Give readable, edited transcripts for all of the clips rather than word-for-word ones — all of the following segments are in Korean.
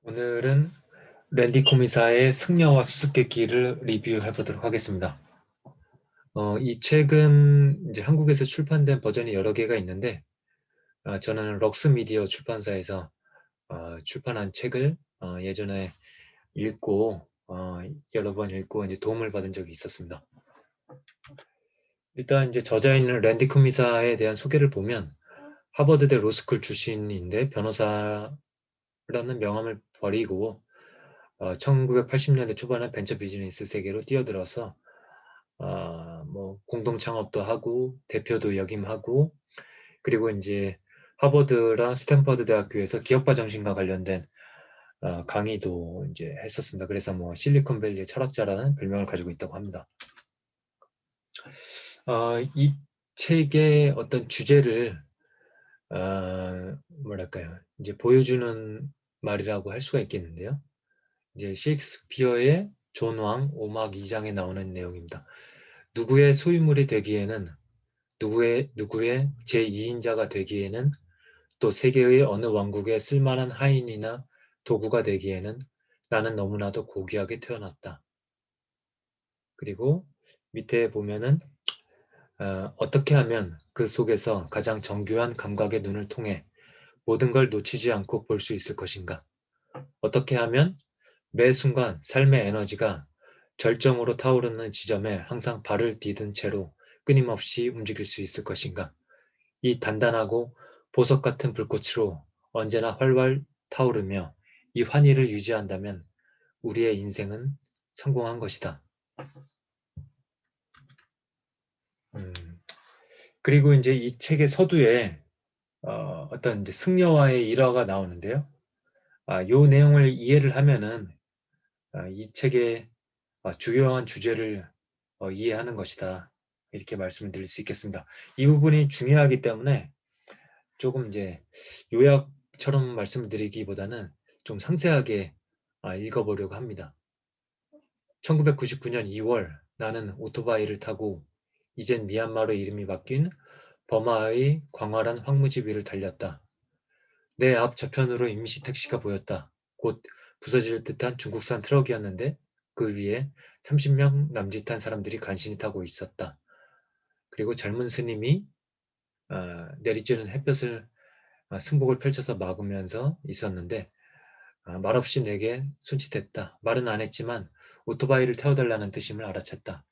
오늘은 랜디 코미사의 승려와 수수께끼를 리뷰해 보도록 하겠습니다. 이 책은 이제 한국에서 출판된 버전이 여러 개가 있는데, 저는 럭스 미디어 출판사에서 출판한 책을 예전에 읽고 여러 번 읽고 이제 도움을 받은 적이 있었습니다. 일단 이제 저자인 랜디 코미사에 대한 소개를 보면 하버드대 로스쿨 출신인데 변호사라는 명함을 버리고 1980년대 초반에 벤처 비즈니스 세계로 뛰어들어서 뭐 공동 창업도 하고 대표도 역임하고, 그리고 이제 하버드랑 스탠퍼드 대학교에서 기업가 정신과 관련된 강의도 이제 했었습니다. 그래서 뭐 실리콘밸리의 철학자라는 별명을 가지고 있다고 합니다. 이 책의 어떤 주제를 뭐랄까요, 이제 보여주는 말이라고 할 수가 있겠는데요. 이제 셰익스피어의 존 왕 5막 2장에 나오는 내용입니다. 누구의 소유물이 되기에는, 누구의 제2인자가 되기에는, 또 세계의 어느 왕국에 쓸만한 하인이나 도구가 되기에는 나는 너무나도 고귀하게 태어났다. 그리고 밑에 보면은 어떻게 하면 그 속에서 가장 정교한 감각의 눈을 통해 모든 걸 놓치지 않고 볼 수 있을 것인가? 어떻게 하면 매 순간 삶의 에너지가 절정으로 타오르는 지점에 항상 발을 디딘 채로 끊임없이 움직일 수 있을 것인가? 이 단단하고 보석 같은 불꽃으로 언제나 활활 타오르며 이 환희를 유지한다면 우리의 인생은 성공한 것이다. 음, 그리고 이제 이 책의 서두에 어떤 이제 승려와의 일화가 나오는데요. 요 내용을 이해를 하면은 이 책의 주요한 주제를 이해하는 것이다. 이렇게 말씀을 드릴 수 있겠습니다. 이 부분이 중요하기 때문에 조금 이제 요약처럼 말씀을 드리기보다는 좀 상세하게 읽어보려고 합니다. 1999년 2월 나는 오토바이를 타고 이젠 미얀마로 이름이 바뀐 버마의 광활한 황무지 위를 달렸다. 내 앞 저편으로 임시 택시가 보였다. 곧 부서질 듯한 중국산 트럭이었는데 그 위에 30명 남짓한 사람들이 간신히 타고 있었다. 그리고 젊은 스님이 내리쬐는 햇볕을 승복을 펼쳐서 막으면서 있었는데 말없이 내게 손짓했다. 말은 안 했지만 오토바이를 태워달라는 뜻임을 알아챘다.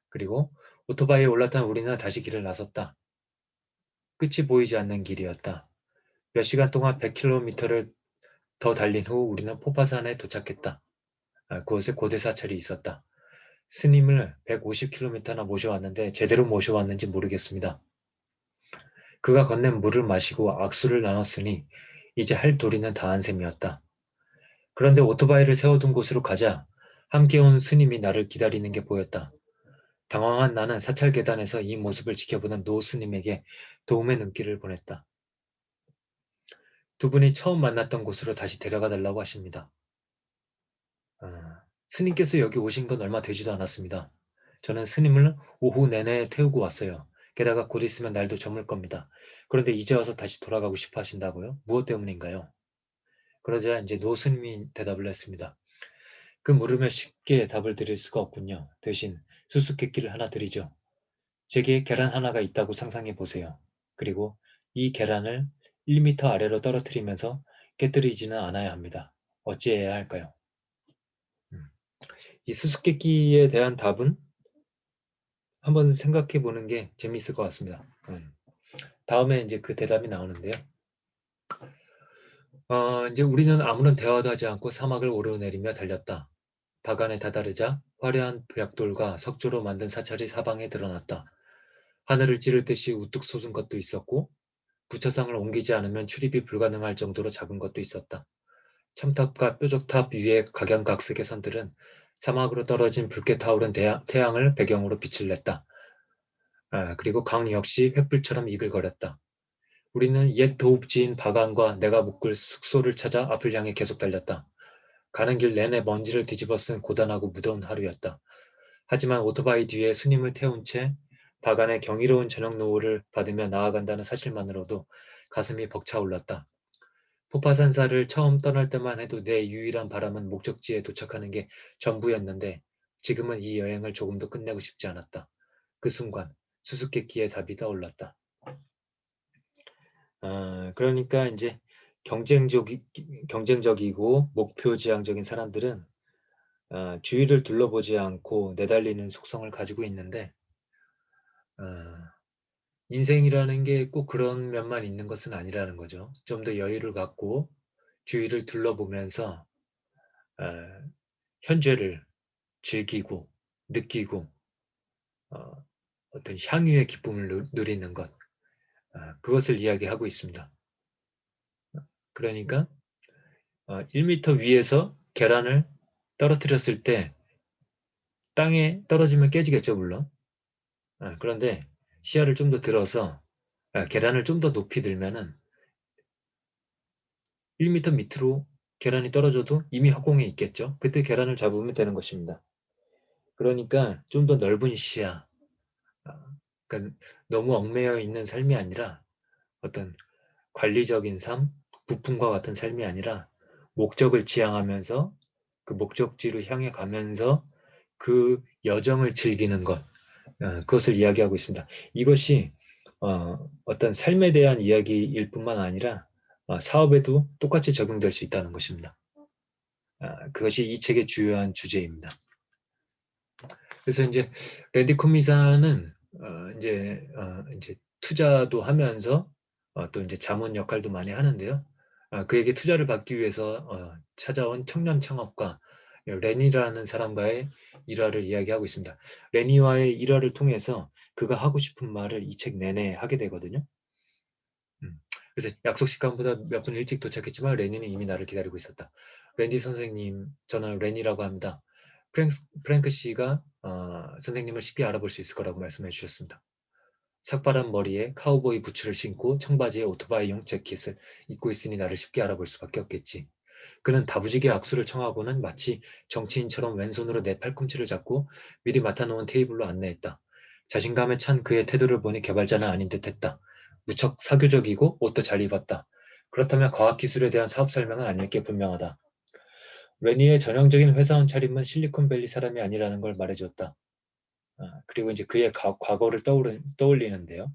그리고 오토바이에 올라탄 우리는 다시 길을 나섰다. 끝이 보이지 않는 길이었다. 몇 시간 동안 100km를 더 달린 후 우리는 포파산에 도착했다. 그곳에 고대 사찰이 있었다. 스님을 150km나 모셔왔는데 제대로 모셔왔는지 모르겠습니다. 그가 건넨 물을 마시고 악수를 나눴으니 이제 할 도리는 다한 셈이었다. 그런데 오토바이를 세워둔 곳으로 가자 함께 온 스님이 나를 기다리는 게 보였다. 당황한 나는 사찰 계단에서 이 모습을 지켜보는 노 스님에게 도움의 눈길을 보냈다. 두 분이 처음 만났던 곳으로 다시 데려가 달라고 하십니다. 스님께서 여기 오신 건 얼마 되지도 않았습니다. 저는 스님을 오후 내내 태우고 왔어요. 게다가 곧 있으면 날도 저물 겁니다. 그런데 이제 와서 다시 돌아가고 싶어 하신다고요? 무엇 때문인가요? 그러자 이제 노 스님이 대답을 했습니다. 그 물으면 쉽게 답을 드릴 수가 없군요. 대신 수수께끼를 하나 드리죠. 제게 계란 하나가 있다고 상상해 보세요. 그리고 이 계란을 1m 아래로 떨어뜨리면서 깨뜨리지는 않아야 합니다. 어찌해야 할까요? 음. 이 수수께끼에 대한 답은 한번 생각해 보는 게 재미있을 것 같습니다. 다음에 이제 그 대답이 나오는데요. 이제 우리는 아무런 대화도 하지 않고 사막을 오르내리며 달렸다. 바간에 다다르자 화려한 벽돌과 석조로 만든 사찰이 사방에 드러났다. 하늘을 찌를 듯이 우뚝 솟은 것도 있었고 부처상을 옮기지 않으면 출입이 불가능할 정도로 작은 것도 있었다. 첨탑과 뾰족탑 위의 각양각색의 선들은 사막으로 떨어진 붉게 타오른 태양을 배경으로 빛을 냈다. 그리고 강 역시 횃불처럼 이글거렸다. 우리는 옛 도읍지인 바간과 내가 묵을 숙소를 찾아 앞을 향해 계속 달렸다. 가는 길 내내 먼지를 뒤집어 쓴 고단하고 무더운 하루였다. 하지만 오토바이 뒤에 스님을 태운 채 바간의 경이로운 저녁 노을을 받으며 나아간다는 사실만으로도 가슴이 벅차올랐다. 포파산사를 처음 떠날 때만 해도 내 유일한 바람은 목적지에 도착하는 게 전부였는데 지금은 이 여행을 조금 더 끝내고 싶지 않았다. 그 순간 수수께끼의 답이 떠올랐다. 그러니까 이제 경쟁적이고 목표지향적인 사람들은 주위를 둘러보지 않고 내달리는 속성을 가지고 있는데 어, 인생이라는 게 꼭 그런 면만 있는 것은 아니라는 거죠. 좀 더 여유를 갖고 주위를 둘러보면서 어, 현재를 즐기고 느끼고 어, 어떤 향유의 기쁨을 누리는 것 그것을 이야기하고 있습니다. 그러니까 1m 위에서 계란을 떨어뜨렸을 때 땅에 떨어지면 깨지겠죠, 물론. 그런데 시야를 좀 더 들어서 계란을 좀 더 높이 들면은 1m 밑으로 계란이 떨어져도 이미 허공에 있겠죠. 그때 계란을 잡으면 되는 것입니다. 그러니까 좀 더 넓은 시야, 그러니까 너무 얽매여 있는 삶이 아니라 어떤 관리적인 삶, 부품과 같은 삶이 아니라 목적을 지향하면서 그 목적지로 향해 가면서 그 여정을 즐기는 것, 그것을 이야기하고 있습니다. 이것이 어떤 삶에 대한 이야기일 뿐만 아니라 사업에도 똑같이 적용될 수 있다는 것입니다. 그것이 이 책의 주요한 주제입니다. 그래서 이제 랜디 코미사는 이제 투자도 하면서 또 이제 자문 역할도 많이 하는데요. 그에게 투자를 받기 위해서 찾아온 청년 창업가 레니라는 사람과의 일화를 이야기하고 있습니다. 레니와의 일화를 통해서 그가 하고 싶은 말을 이 책 내내 하게 되거든요. 그래서 약속 시간보다 몇 분 일찍 도착했지만 레니는 이미 나를 기다리고 있었다. 랜디 선생님, 저는 레니라고 합니다. 프랭크 씨가 선생님을 쉽게 알아볼 수 있을 거라고 말씀해 주셨습니다. 삭발한 머리에 카우보이 부츠를 신고 청바지에 오토바이용 재킷을 입고 있으니 나를 쉽게 알아볼 수밖에 없겠지. 그는 다부지게 악수를 청하고는 마치 정치인처럼 왼손으로 내 팔꿈치를 잡고 미리 맡아놓은 테이블로 안내했다. 자신감에 찬 그의 태도를 보니 개발자는 아닌 듯했다. 무척 사교적이고 옷도 잘 입었다. 그렇다면 과학기술에 대한 사업 설명은 아닐 게 분명하다. 레니의 전형적인 회사원 차림은 실리콘밸리 사람이 아니라는 걸 말해주었다. 그리고 이제 그의 과거를 떠올리는데요.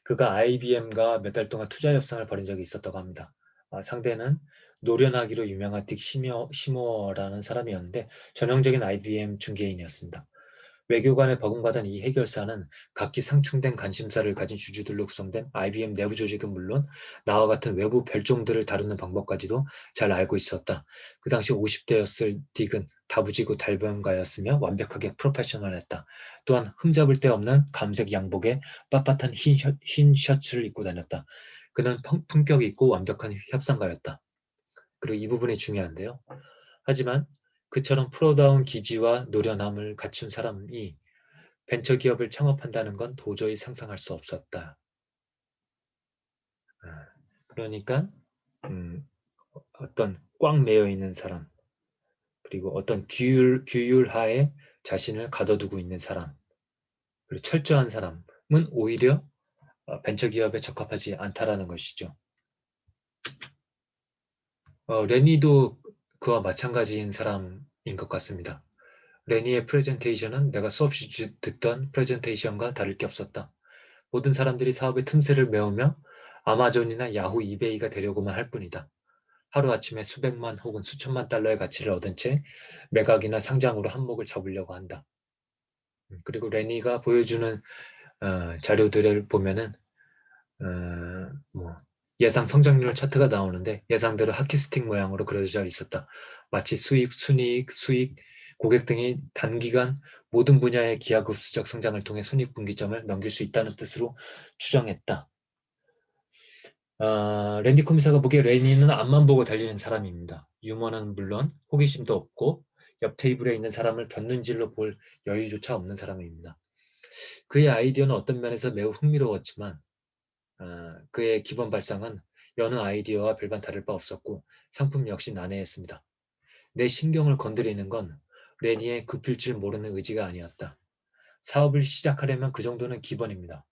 그가 IBM과 몇 달 동안 투자 협상을 벌인 적이 있었다고 합니다. 상대는 노련하기로 유명한 딕 시모어라는 사람이었는데 전형적인 IBM 중개인이었습니다. 외교관에 버금가던 이 해결사는 각기 상충된 관심사를 가진 주주들로 구성된 IBM 내부 조직은 물론 나와 같은 외부 별종들을 다루는 방법까지도 잘 알고 있었다. 그 당시 50대였을 딕은 다부지고 달변가였으며 완벽하게 프로페셔널했다. 또한 흠잡을 데 없는 감색 양복에 빳빳한 흰 셔츠를 입고 다녔다. 그는 품격 있고 완벽한 협상가였다. 그리고 이 부분이 중요한데요. 하지만 그처럼 프로다운 기지와 노련함을 갖춘 사람이 벤처기업을 창업한다는 건 도저히 상상할 수 없었다. 그러니까 어떤 꽉 매여 있는 사람, 그리고 어떤 규율하에 자신을 가둬두고 있는 사람, 그리고 철저한 사람은 오히려 벤처기업에 적합하지 않다라는 것이죠. 레니도 그와 마찬가지인 사람인 것 같습니다. 레니의 프레젠테이션은 내가 수없이 듣던 프레젠테이션과 다를 게 없었다. 모든 사람들이 사업의 틈새를 메우며 아마존이나 야후 이베이가 되려고만 할 뿐이다. 하루아침에 수백만 혹은 수천만 달러의 가치를 얻은 채 매각이나 상장으로 한몫을 잡으려고 한다. 그리고 레니가 보여주는 자료들을 보면은 뭐 예상 성장률 차트가 나오는데 예상대로 하키스틱 모양으로 그려져 있었다. 마치 수입, 순이익, 수익, 고객 등이 단기간 모든 분야의 기하급수적 성장을 통해 손익분기점을 넘길 수 있다는 뜻으로 추정했다. 랜디 코미사가 보기에 레니는 앞만 보고 달리는 사람입니다. 유머는 물론 호기심도 없고 옆 테이블에 있는 사람을 곁눈질로 볼 여유조차 없는 사람입니다. 그의 아이디어는 어떤 면에서 매우 흥미로웠지만 그의 기본 발상은 여느 아이디어와 별반 다를 바 없었고 상품 역시 난해했습니다. 내 신경을 건드리는 건 레니의 굽힐 줄 모르는 의지가 아니었다. 사업을 시작하려면 그 정도는 기본입니다.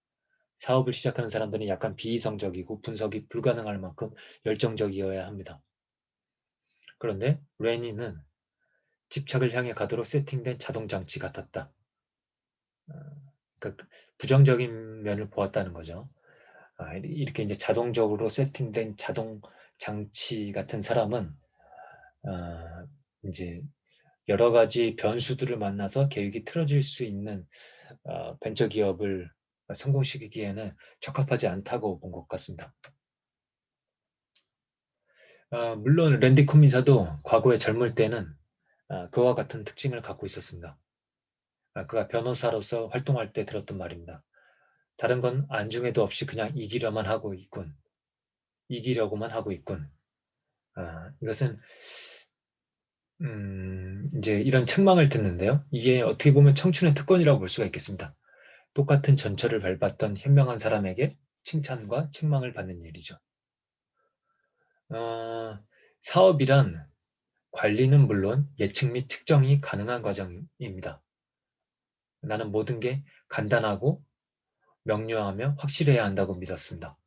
사업을 시작하는 사람들은 약간 비이성적이고 분석이 불가능할 만큼 열정적이어야 합니다. 그런데 레니는 집착을 향해 가도록 세팅된 자동장치 같았다. 그러니까 부정적인 면을 보았다는 거죠. 이렇게 이제 자동적으로 세팅된 자동 장치 같은 사람은 이제 여러 가지 변수들을 만나서 계획이 틀어질 수 있는 벤처 기업을 성공시키기에는 적합하지 않다고 본 것 같습니다. 물론 랜디 쿠민사도 과거에 젊을 때는 그와 같은 특징을 갖고 있었습니다. 그가 변호사로서 활동할 때 들었던 말입니다. 다른 건 안중에도 없이 그냥 이기려고만 하고 있군. 이것은 이제 이런 책망을 듣는데요. 이게 어떻게 보면 청춘의 특권이라고 볼 수가 있겠습니다. 똑같은 전철을 밟았던 현명한 사람에게 칭찬과 책망을 받는 일이죠. 어, 사업이란 관리는 물론 예측 및 측정이 가능한 과정입니다. 나는 모든 게 간단하고 명료하며 확실해야 한다고 믿었습니다.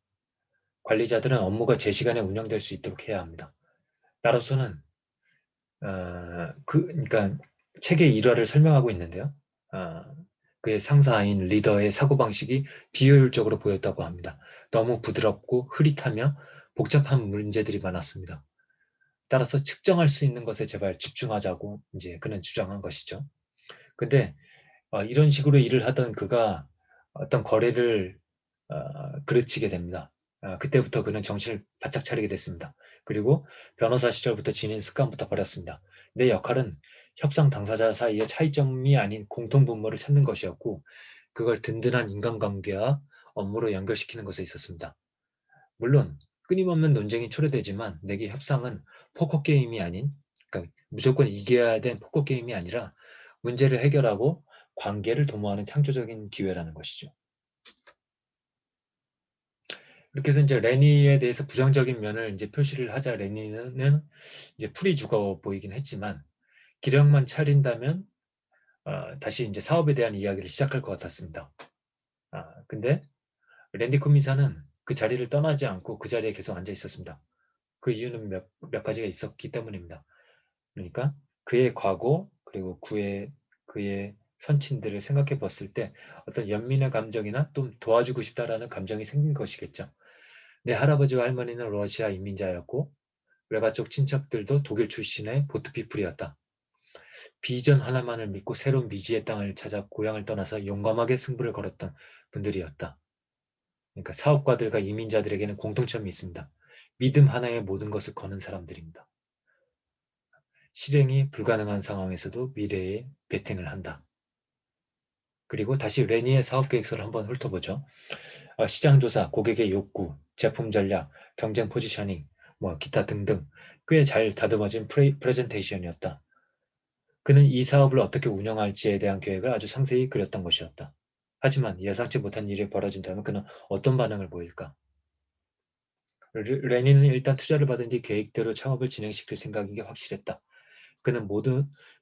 관리자들은 업무가 제 시간에 운영될 수 있도록 해야 합니다. 나로서는 그러니까 책의 일화를 설명하고 있는데요. 어, 그의 상사인 리더의 사고방식이 비효율적으로 보였다고 합니다. 너무 부드럽고 흐릿하며 복잡한 문제들이 많았습니다. 따라서 측정할 수 있는 것에 제발 집중하자고 이제 그는 주장한 것이죠. 근데 이런 식으로 일을 하던 그가 어떤 거래를 그르치게 됩니다. 그때부터 그는 정신을 바짝 차리게 됐습니다. 그리고 변호사 시절부터 지닌 습관부터 버렸습니다. 내 역할은 협상 당사자 사이의 차이점이 아닌 공통분모를 찾는 것이었고 그걸 든든한 인간관계와 업무로 연결시키는 것에 있었습니다. 물론 끊임없는 논쟁이 초래되지만 내게 협상은 포커게임이 아닌 그러니까 무조건 이겨야 된 포커게임이 아니라 문제를 해결하고 관계를 도모하는 창조적인 기회라는 것이죠. 이렇게 해서 이제 레니에 대해서 부정적인 면을 이제 표시를 하자 레니는 이제 풀이 죽어 보이긴 했지만 기력만 차린다면 다시 이제 사업에 대한 이야기를 시작할 것 같았습니다. 근데 랜디 쿠미사는 그 자리를 떠나지 않고 그 자리에 계속 앉아 있었습니다. 그 이유는 몇 가지가 있었기 때문입니다. 그러니까 그의 과거 그리고 그의 선친들을 생각해 봤을 때 어떤 연민의 감정이나 또 도와주고 싶다라는 감정이 생긴 것이겠죠. 내 할아버지와 할머니는 러시아 이민자였고 외가족 친척들도 독일 출신의 보트피플이었다. 비전 하나만을 믿고 새로운 미지의 땅을 찾아 고향을 떠나서 용감하게 승부를 걸었던 분들이었다. 그러니까 사업가들과 이민자들에게는 공통점이 있습니다. 믿음 하나에 모든 것을 거는 사람들입니다. 실행이 불가능한 상황에서도 미래에 베팅을 한다. 그리고 다시 레니의 사업계획서를 한번 훑어보죠. 시장조사, 고객의 욕구, 제품 전략, 경쟁 포지셔닝, 기타 등등 꽤 잘 다듬어진 프레젠테이션이었다. 그는 이 사업을 어떻게 운영할지에 대한 계획을 아주 상세히 그렸던 것이었다. 하지만 예상치 못한 일이 벌어진다면 그는 어떤 반응을 보일까? 레니는 일단 투자를 받은 뒤 계획대로 창업을 진행시킬 생각인 게 확실했다. 그는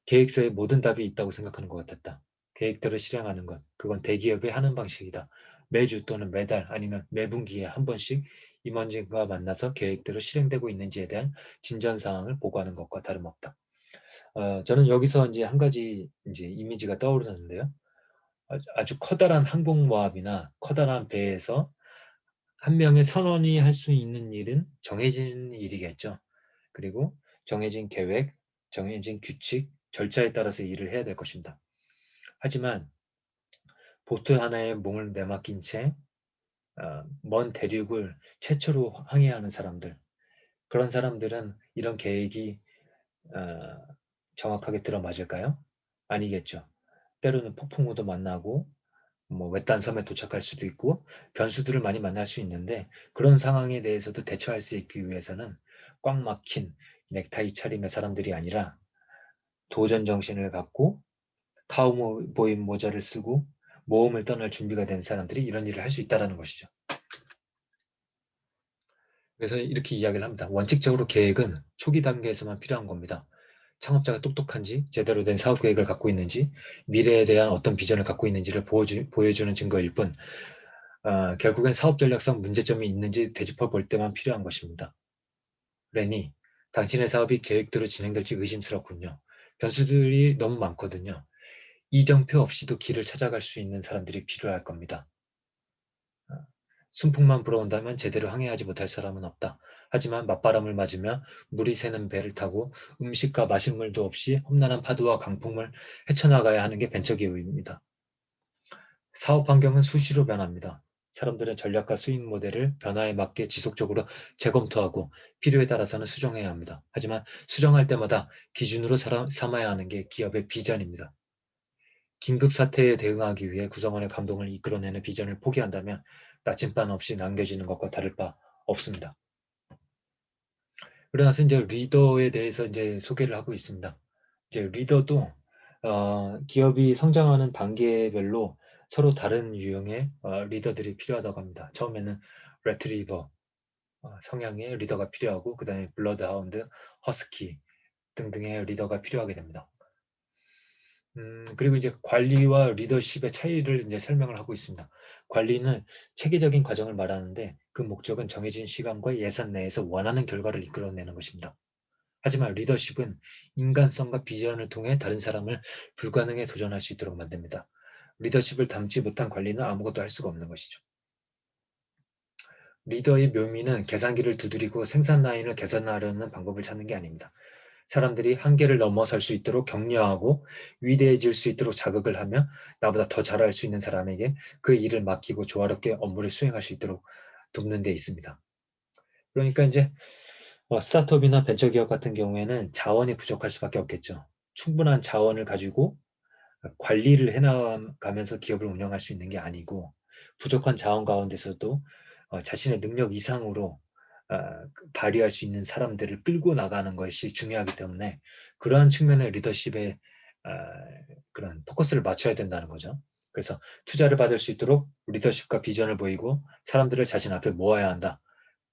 계획서에 모든 답이 있다고 생각하는 것 같았다. 계획대로 실행하는 것, 그건 대기업의 하는 방식이다. 매주 또는 매달 아니면 매분기에 한 번씩 임원진과 만나서 계획대로 실행되고 있는지에 대한 진전 사항을 보고하는 것과 다름없다. 저는 여기서 이제 한 가지 이제 이미지가 떠오르는데요. 아주 커다란 항공모함이나 커다란 배에서 한 명의 선원이 할 수 있는 일은 정해진 일이겠죠. 그리고 정해진 계획, 정해진 규칙, 절차에 따라서 일을 해야 될 것입니다. 하지만 보트 하나에 몸을 내맡긴 채 먼 대륙을 최초로 항해하는 사람들, 그런 사람들은 이런 계획이 정확하게 들어맞을까요? 아니겠죠. 때로는 폭풍우도 만나고 외딴 섬에 도착할 수도 있고 변수들을 많이 만날 수 있는데 그런 상황에 대해서도 대처할 수 있기 위해서는 꽉 막힌 넥타이 차림의 사람들이 아니라 도전 정신을 갖고 카우보이 모자를 쓰고 모험을 떠날 준비가 된 사람들이 이런 일을 할 수 있다는 것이죠. 그래서 이렇게 이야기를 합니다. 원칙적으로 계획은 초기 단계에서만 필요한 겁니다. 창업자가 똑똑한지, 제대로 된 사업 계획을 갖고 있는지, 미래에 대한 어떤 비전을 갖고 있는지를 보여주는 증거일 뿐, 결국엔 사업 전략상 문제점이 있는지 되짚어 볼 때만 필요한 것입니다. 레니, 당신의 사업이 계획대로 진행될지 의심스럽군요. 변수들이 너무 많거든요. 이정표 없이도 길을 찾아갈 수 있는 사람들이 필요할 겁니다. 어, 순풍만 불어온다면 제대로 항해하지 못할 사람은 없다. 하지만 맞바람을 맞으며 물이 새는 배를 타고 음식과 마실 물도 없이 험난한 파도와 강풍을 헤쳐나가야 하는 게 벤처기업입니다. 사업 환경은 수시로 변합니다. 사람들은 전략과 수익 모델을 변화에 맞게 지속적으로 재검토하고 필요에 따라서는 수정해야 합니다. 하지만 수정할 때마다 기준으로 삼아야 하는 게 기업의 비전입니다. 긴급 사태에 대응하기 위해 구성원의 감동을 이끌어내는 비전을 포기한다면 나침반 없이 남겨지는 것과 다를 바 없습니다. 그러나서 이제 리더에 대해서 이제 소개를 하고 있습니다. 이제 리더도 기업이 성장하는 단계별로 서로 다른 유형의 리더들이 필요하다고 합니다. 처음에는 레트리버 성향의 리더가 필요하고 그 다음에 블러드하운드, 허스키 등등의 리더가 필요하게 됩니다. 그리고 이제 관리와 리더십의 차이를 이제 설명을 하고 있습니다. 관리는 체계적인 과정을 말하는데 그 목적은 정해진 시간과 예산 내에서 원하는 결과를 이끌어내는 것입니다. 하지만 리더십은 인간성과 비전을 통해 다른 사람을 불가능에 도전할 수 있도록 만듭니다. 리더십을 담지 못한 관리는 아무것도 할 수가 없는 것이죠. 리더의 묘미는 계산기를 두드리고 생산 라인을 개선하려는 방법을 찾는 게 아닙니다. 사람들이 한계를 넘어설 수 있도록 격려하고 위대해질 수 있도록 자극을 하며 나보다 더 잘할 수 있는 사람에게 그 일을 맡기고 조화롭게 업무를 수행할 수 있도록 돕는 데 있습니다. 그러니까 이제 스타트업이나 벤처기업 같은 경우에는 자원이 부족할 수밖에 없겠죠. 충분한 자원을 가지고 관리를 해나가면서 기업을 운영할 수 있는 게 아니고 부족한 자원 가운데서도 자신의 능력 이상으로 발휘할 수 있는 사람들을 끌고 나가는 것이 중요하기 때문에 그러한 측면의 리더십에 그런 포커스를 맞춰야 된다는 거죠. 그래서 투자를 받을 수 있도록 리더십과 비전을 보이고 사람들을 자신 앞에 모아야 한다.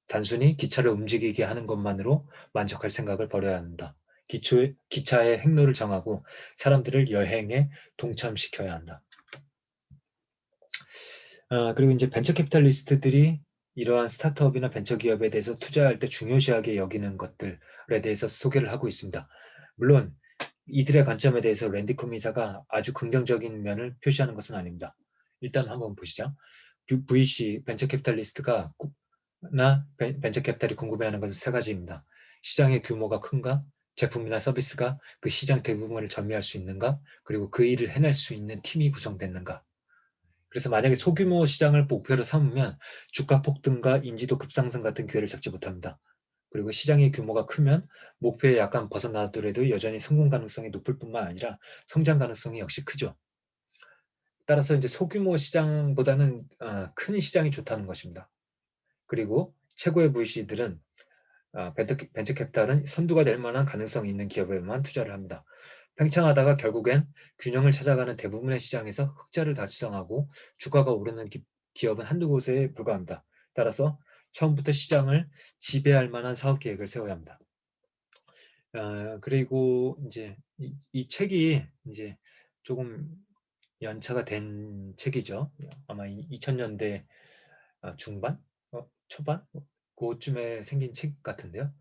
단순히 기차를 움직이게 하는 것만으로 만족할 생각을 버려야 한다. 기차의 행로를 정하고 사람들을 여행에 동참시켜야 한다. 그리고 이제 벤처 캐피탈리스트들이 이러한 스타트업이나 벤처기업에 대해서 투자할 때 중요시하게 여기는 것들에 대해서 소개를 하고 있습니다. 물론 이들의 관점에 대해서 랜디 쿠미사가 아주 긍정적인 면을 표시하는 것은 아닙니다. 일단 한번 보시죠. VC, 벤처 캐피탈리스트가 벤처 캐피탈이 궁금해하는 것은 세 가지입니다. 시장의 규모가 큰가? 제품이나 서비스가 그 시장 대부분을 점유할 수 있는가? 그리고 그 일을 해낼 수 있는 팀이 구성됐는가? 그래서 만약에 소규모 시장을 목표로 삼으면 주가 폭등과 인지도 급상승 같은 기회를 잡지 못합니다. 그리고 시장의 규모가 크면 목표에 약간 벗어나더라도 여전히 성공 가능성이 높을 뿐만 아니라 성장 가능성이 역시 크죠. 따라서 이제 소규모 시장보다는 큰 시장이 좋다는 것입니다. 그리고 최고의 VC들은 벤처 캐피탈은 선두가 될 만한 가능성이 있는 기업에만 투자를 합니다. 팽창하다가 결국엔 균형을 찾아가는 대부분의 시장에서 흑자를 달성하고 주가가 오르는 기업은 한두 곳에 불과합니다. 따라서 처음부터 시장을 지배할 만한 사업 계획을 세워야 합니다. 그리고 이제 이 책이 이제 조금 연차가 된 책이죠. 아마 2000년대 중반? 초반? 그쯤에 생긴 책 같은데요.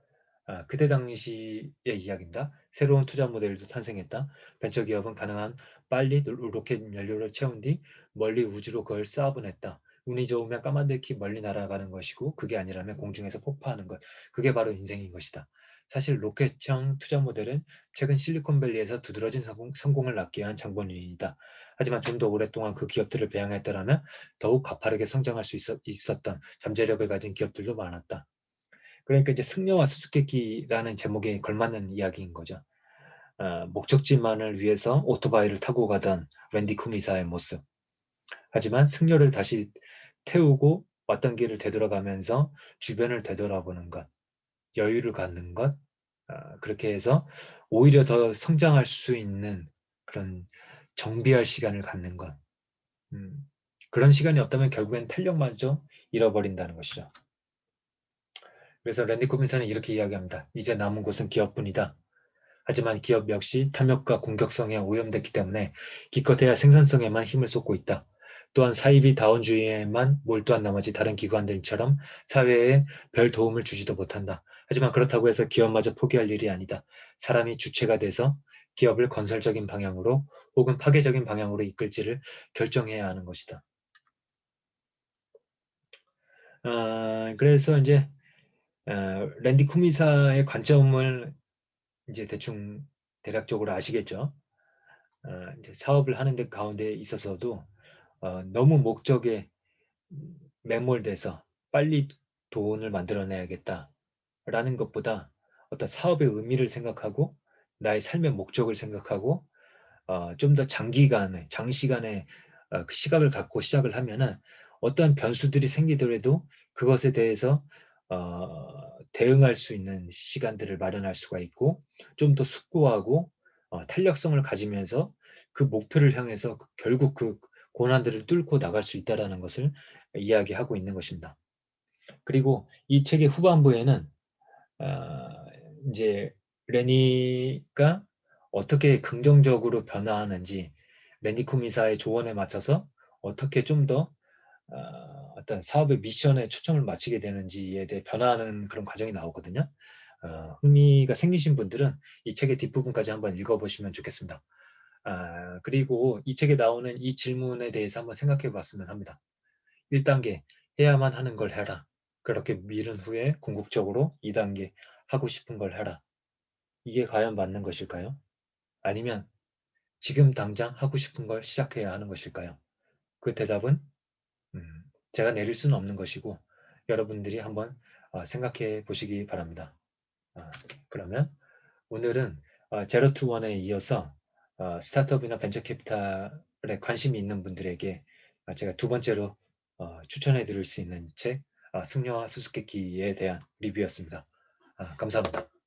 그때 당시의 이야기입니다. 새로운 투자 모델도 탄생했다. 벤처기업은 가능한 빨리 로켓 연료를 채운 뒤 멀리 우주로 그걸 쏴보냈다. 운이 좋으면 까만득히 멀리 날아가는 것이고 그게 아니라면 공중에서 폭파하는 것. 그게 바로 인생인 것이다. 사실 로켓형 투자 모델은 최근 실리콘밸리에서 두드러진 성공을 낳게 한 장본인이다. 하지만 좀 더 오랫동안 그 기업들을 배양했더라면 더욱 가파르게 성장할 수 있었던 잠재력을 가진 기업들도 많았다. 그러니까 이제 승려와 수수께끼라는 제목에 걸맞는 이야기인 거죠. 목적지만을 위해서 오토바이를 타고 가던 랜디 쿠미사의 모습. 하지만 승려를 다시 태우고 왔던 길을 되돌아가면서 주변을 되돌아보는 것, 여유를 갖는 것, 그렇게 해서 오히려 더 성장할 수 있는 그런 정비할 시간을 갖는 것. 그런 시간이 없다면 결국엔 탄력마저 잃어버린다는 것이죠. 그래서 랜디 코빈사는 이렇게 이야기합니다. 이제 남은 곳은 기업뿐이다. 하지만 기업 역시 탐욕과 공격성에 오염됐기 때문에 기껏해야 생산성에만 힘을 쏟고 있다. 또한 사이비 다원주의에만 몰두한 나머지 다른 기관들처럼 사회에 별 도움을 주지도 못한다. 하지만 그렇다고 해서 기업마저 포기할 일이 아니다. 사람이 주체가 돼서 기업을 건설적인 방향으로 혹은 파괴적인 방향으로 이끌지를 결정해야 하는 것이다. 그래서 이제 랜디 쿠미사의 관점을 이제 대충 대략적으로 아시겠죠? 이제 사업을 하는 데 가운데 있어서도 너무 목적에 매몰돼서 빨리 돈을 만들어내야겠다라는 것보다 어떤 사업의 의미를 생각하고 나의 삶의 목적을 생각하고 좀 더 장시간의 그 시각을 갖고 시작을 하면은 어떠한 변수들이 생기더라도 그것에 대해서 대응할 수 있는 시간들을 마련할 수가 있고 좀 더 숙고하고 탄력성을 가지면서 그 목표를 향해서 결국 그 고난들을 뚫고 나갈 수 있다라는 것을 이야기하고 있는 것입니다. 그리고 이 책의 후반부에는 아, 이제 레니가 어떻게 긍정적으로 변화하는지 레니 쿠미사의 조언에 맞춰서 어떻게 좀 더 어떤 사업의 미션에 초점을 맞추게 되는지에 대해 변화하는 그런 과정이 나오거든요. 흥미가 생기신 분들은 이 책의 뒷부분까지 한번 읽어보시면 좋겠습니다. 그리고 이 책에 나오는 이 질문에 대해서 한번 생각해 봤으면 합니다. 1단계, 해야만 하는 걸 해라. 그렇게 미룬 후에 궁극적으로 2단계, 하고 싶은 걸 해라. 이게 과연 맞는 것일까요? 아니면 지금 당장 하고 싶은 걸 시작해야 하는 것일까요? 그 대답은 제가 내릴 수는 없는 것이고 여러분들이 한번 생각해 보시기 바랍니다. 그러면 오늘은 제로 투 원에 이어서 스타트업이나 벤처 캐피탈에 관심이 있는 분들에게 제가 두 번째로 추천해 드릴 수 있는 책 승려와 수수께끼에 대한 리뷰였습니다. 감사합니다.